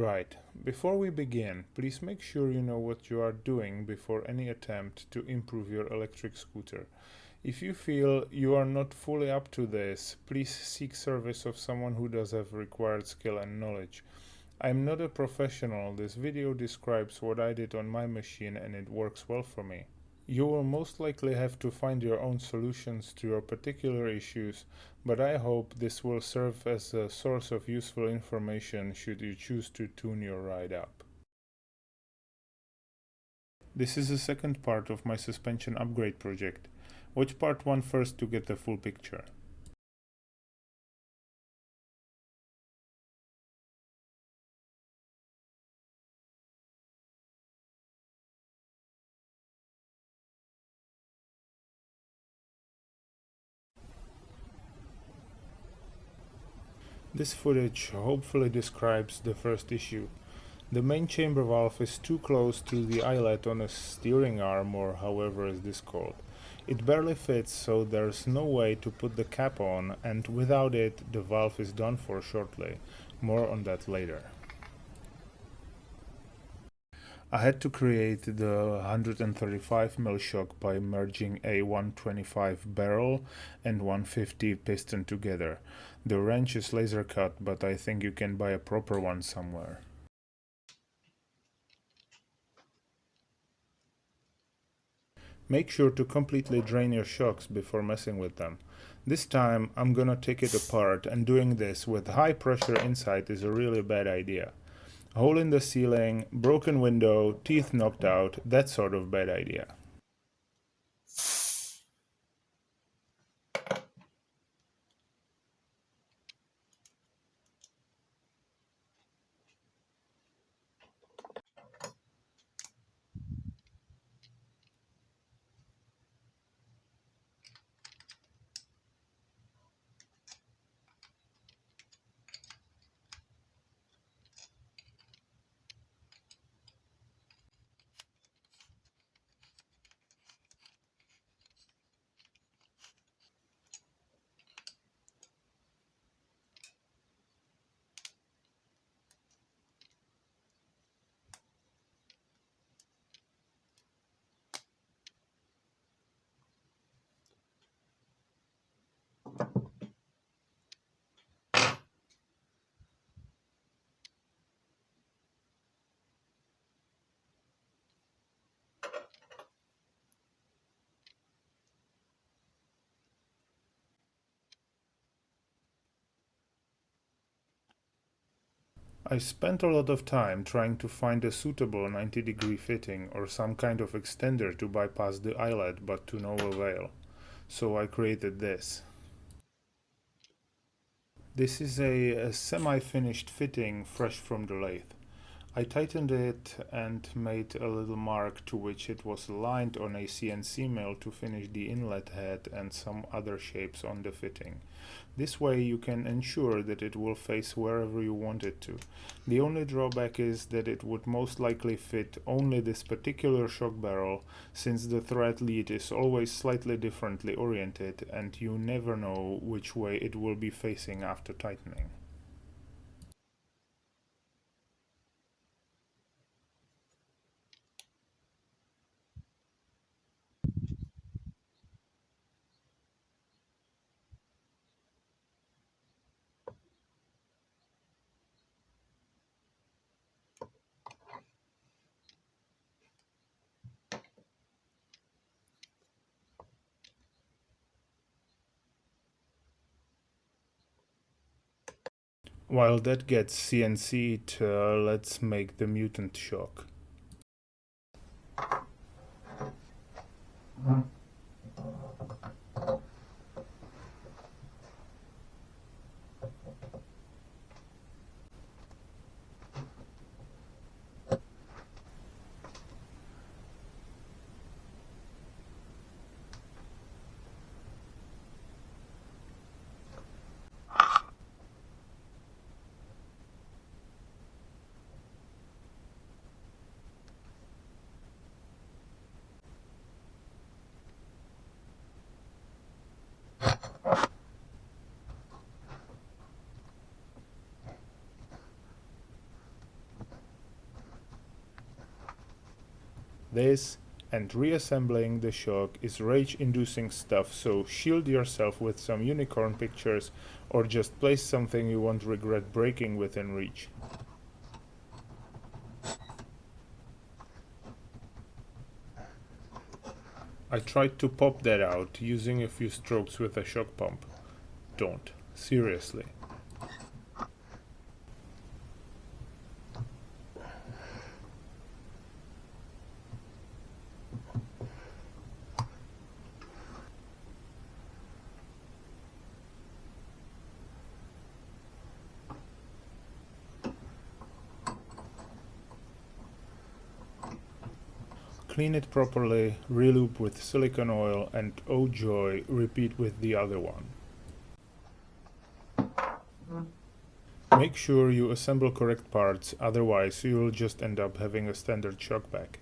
Right. Before we begin, please make sure you know what you are doing before any attempt to improve your electric scooter. If you feel you are not fully up to this, please seek service of someone who does have required skill and knowledge. I am not a professional. This video describes what I did on my machine and it works well for me. You will most likely have to find your own solutions to your particular issues, but I hope this will serve as a source of useful information should you choose to tune your ride up. This is the second part of my suspension upgrade project. Watch part 1 first to get the full picture. This footage hopefully describes the first issue. The main chamber valve is too close to the eyelet on a steering arm, or however is this called. It barely fits, so there's no way to put the cap on, and without it the valve is done for shortly. More on that later. I had to create the 135mm shock by merging a 125 barrel and 150 piston together. The wrench is laser cut, but I think you can buy a proper one somewhere. Make sure to completely drain your shocks before messing with them. This time I'm gonna take it apart, and doing this with high pressure inside is a really bad idea. Hole in the ceiling, broken window, teeth knocked out, that sort of bad idea. I spent a lot of time trying to find a suitable 90-degree fitting or some kind of extender to bypass the eyelet, but to no avail. So I created this. This is a semi-finished fitting fresh from the lathe. I tightened it and made a little mark to which it was aligned on a CNC mill to finish the inlet head and some other shapes on the fitting. This way you can ensure that it will face wherever you want it to. The only drawback is that it would most likely fit only this particular shock barrel, since the thread lead is always slightly differently oriented and you never know which way it will be facing after tightening. While that gets CNC'd, let's make the mutant shock. This and reassembling the shock is rage-inducing stuff, so shield yourself with some unicorn pictures or just place something you won't regret breaking within reach. I tried to pop that out using a few strokes with a shock pump. Don't. Seriously. Clean it properly, relube with silicone oil, and oh joy, repeat with the other one. Make sure you assemble correct parts, otherwise you'll just end up having a standard shock back.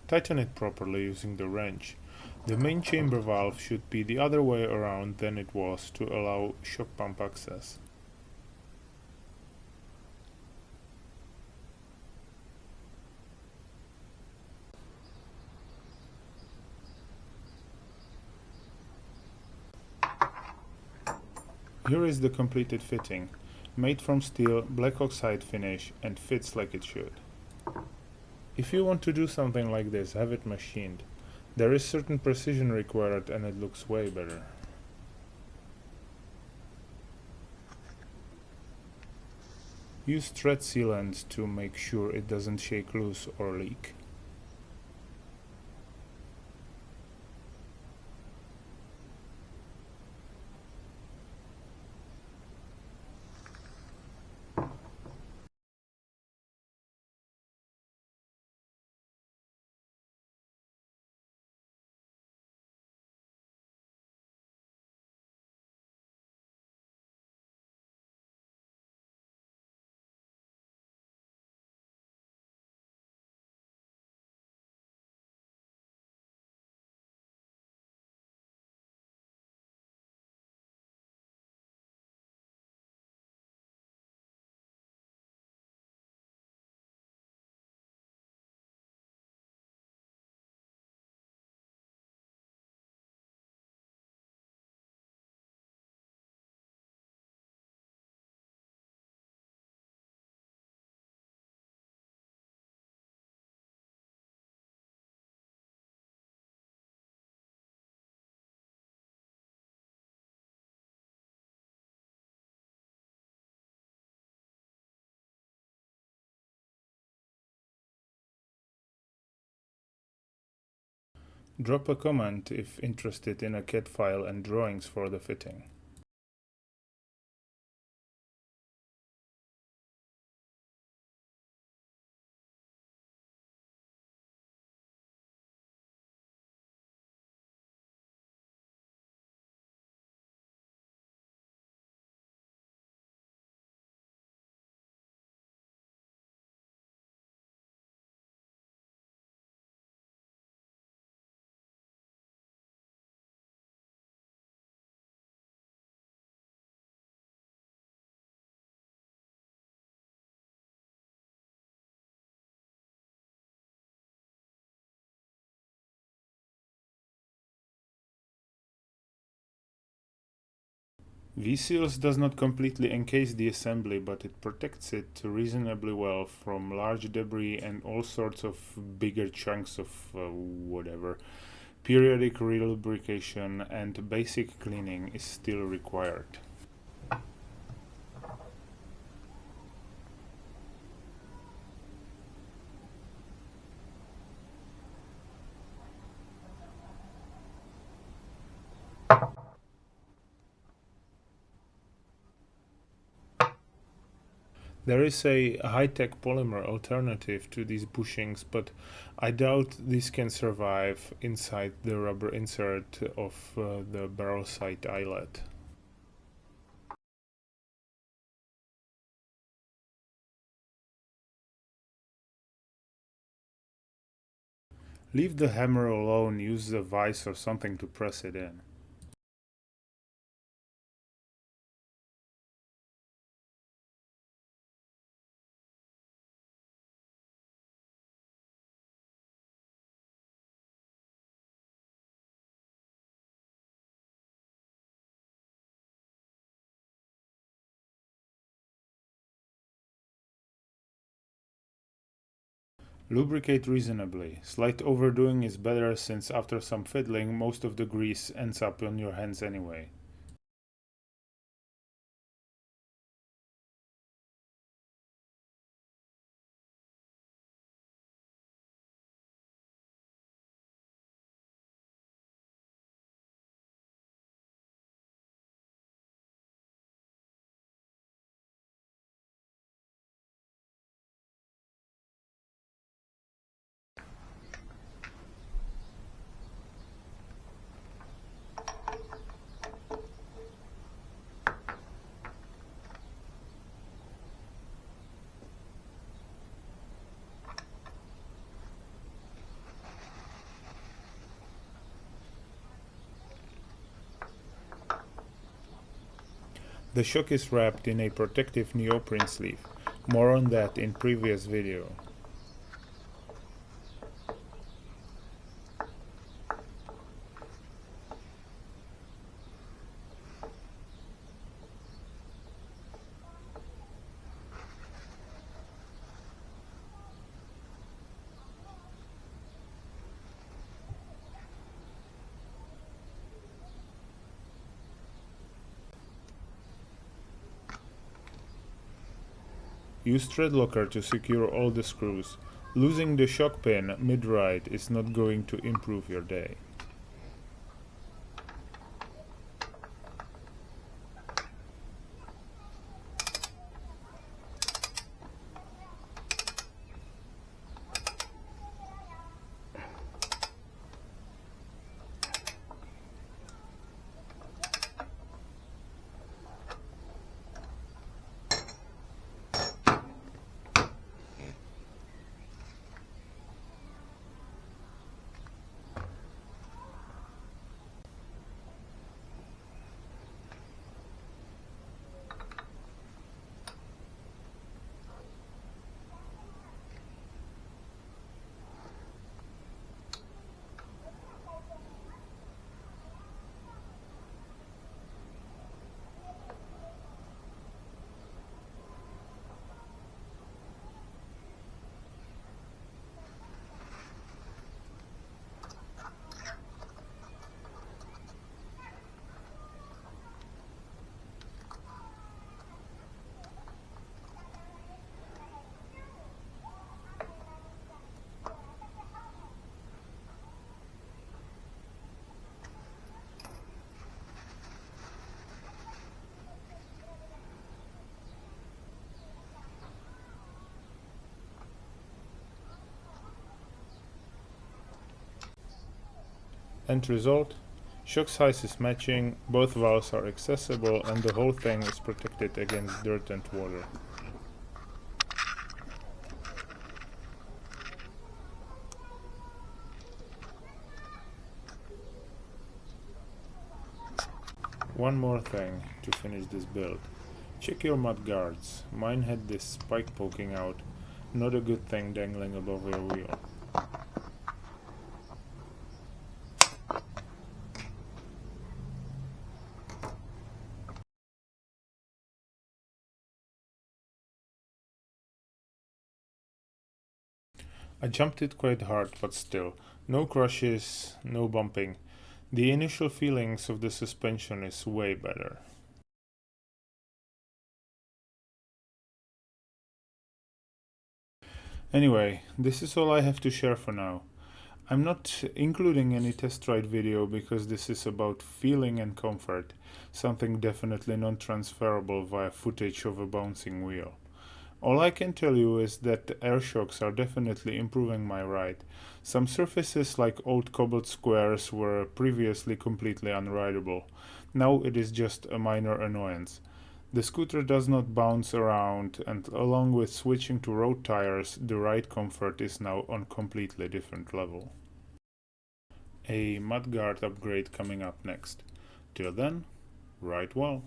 Tighten it properly using the wrench. The main chamber valve should be the other way around than it was to allow shock pump access. Here is the completed fitting, made from steel, black oxide finish, and fits like it should. If you want to do something like this, have it machined. There is certain precision required and it looks way better. Use thread sealant to make sure it doesn't shake loose or leak. Drop a comment if interested in a CAD file and drawings for the fitting. V-Seals does not completely encase the assembly, but it protects it reasonably well from large debris and all sorts of bigger chunks of whatever. Periodic relubrication and basic cleaning is still required. There is a high-tech polymer alternative to these bushings, but I doubt this can survive inside the rubber insert of the barrel side eyelet. Leave the hammer alone, use a vise or something to press it in. Lubricate reasonably. Slight overdoing is better since after some fiddling most of the grease ends up on your hands anyway. The shock is wrapped in a protective neoprene sleeve. More on that in previous video. Use thread locker to secure all the screws. Losing the shock pin mid-ride is not going to improve your day. End result: shock size is matching, both valves are accessible, and the whole thing is protected against dirt and water. One more thing to finish this build. Check your mud guards. Mine had this spike poking out, not a good thing dangling above your wheel. I jumped it quite hard, but still, no crushes, no bumping. The initial feelings of the suspension is way better. Anyway, this is all I have to share for now. I'm not including any test ride video because this is about feeling and comfort, something definitely non-transferable via footage of a bouncing wheel. All I can tell you is that the air shocks are definitely improving my ride. Some surfaces like old cobbled squares were previously completely unrideable. Now it is just a minor annoyance. The scooter does not bounce around, and along with switching to road tires, the ride comfort is now on completely different level. A mudguard upgrade coming up next. Till then, ride well.